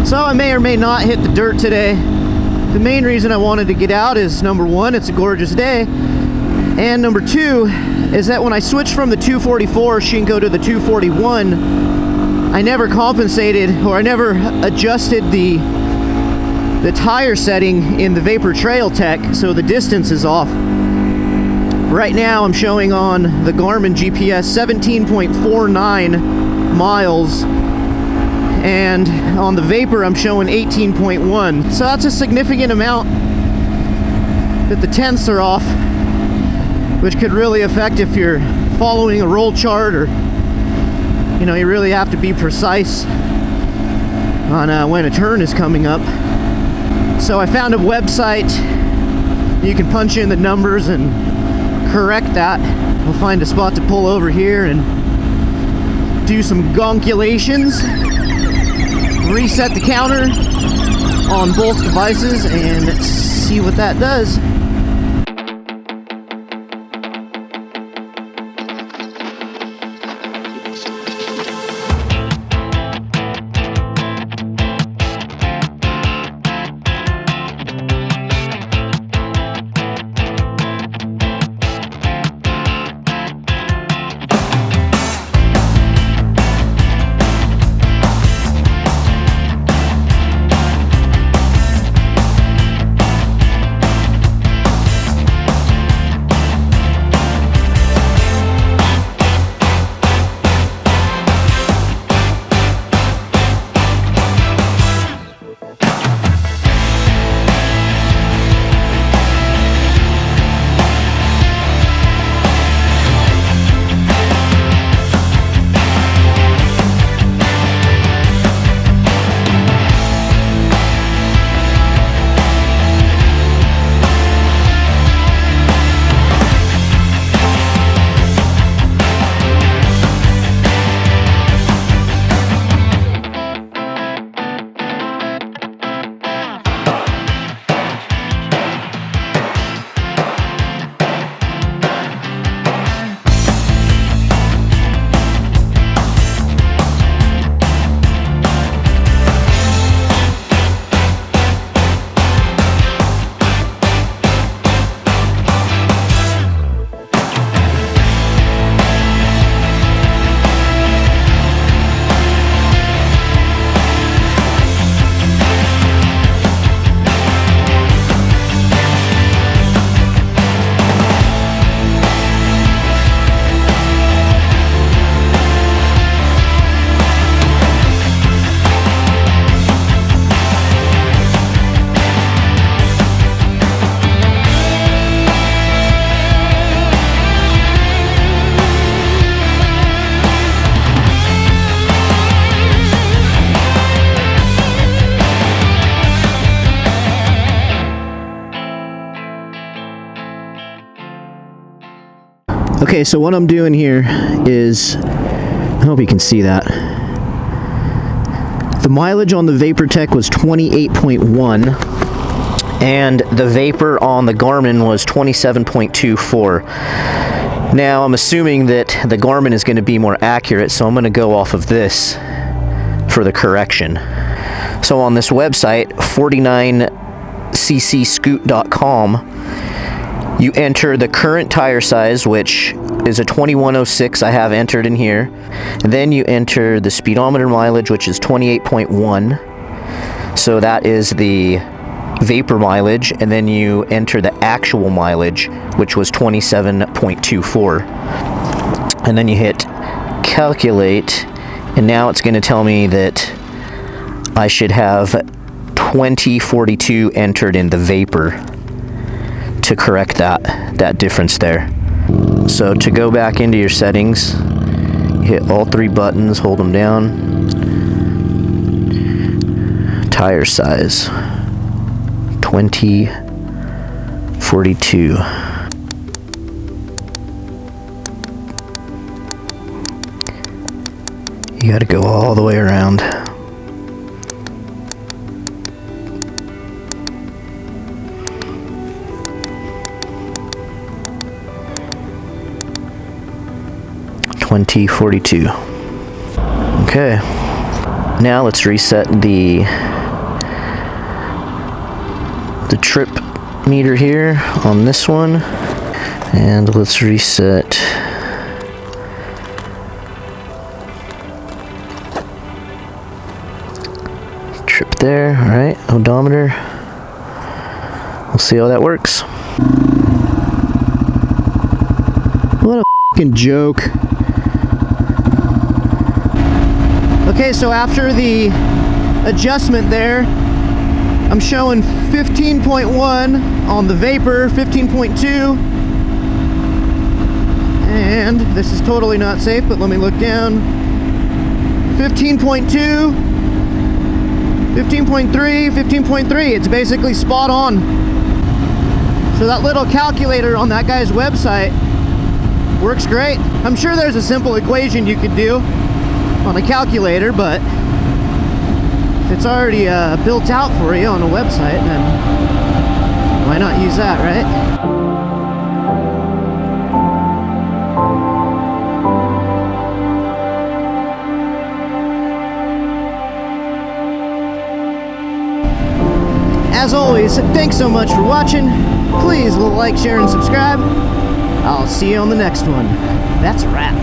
So I may or may not hit the dirt today. The main reason I wanted to get out is, number one, it's a gorgeous day, and number two is that when I switched from the 244 Shinko to the 241, I never compensated, or I never adjusted the tire setting in the Vapor Trail Tech, so the distance is off. Right now I'm showing on the Garmin GPS 17.49 miles, and on the Vapor I'm showing 18.1. So that's a significant amount that the tenths are off, which could really affect if you're following a roll chart, or you know, you really have to be precise on when a turn is coming up. So I found a website you can punch in the numbers and correct that. We'll find a spot to pull over here and do some gonculations, reset the counter on both devices, and see what that does. Okay, so what I'm doing here is, I hope you can see that. The mileage on the Vapor Tech was 28.1, and the Vapor on the Garmin was 27.24. Now, I'm assuming that the Garmin is going to be more accurate, so I'm going to go off of this for the correction. So on this website, 49ccscoot.com, you enter the current tire size, which is a 2106 I have entered in here. And then you enter the speedometer mileage, which is 28.1. So that is the Vapor mileage. And then you enter the actual mileage, which was 27.24. And then you hit calculate. And now it's going to tell me that I should have 2042 entered in the Vapor to correct that difference there. So to go back into your settings, hit all three buttons, hold them down. Tire size 2042. You got to go all the way around. .42. Okay. Now let's reset the trip meter here on this one, and let's reset trip there. All right, odometer. We'll see how that works. What a fucking joke. Okay, so after the adjustment there, I'm showing 15.1 on the vapor, 15.2, and this is totally not safe, but let me look down. 15.2, 15.3, 15.3, it's basically spot on. So that little calculator on that guy's website works great. I'm sure there's a simple equation you could do on a calculator, but if it's already built out for you on a website, then why not use that, right? As always, thanks so much for watching. Please like, share, and subscribe. I'll see you on the next one. That's a wrap.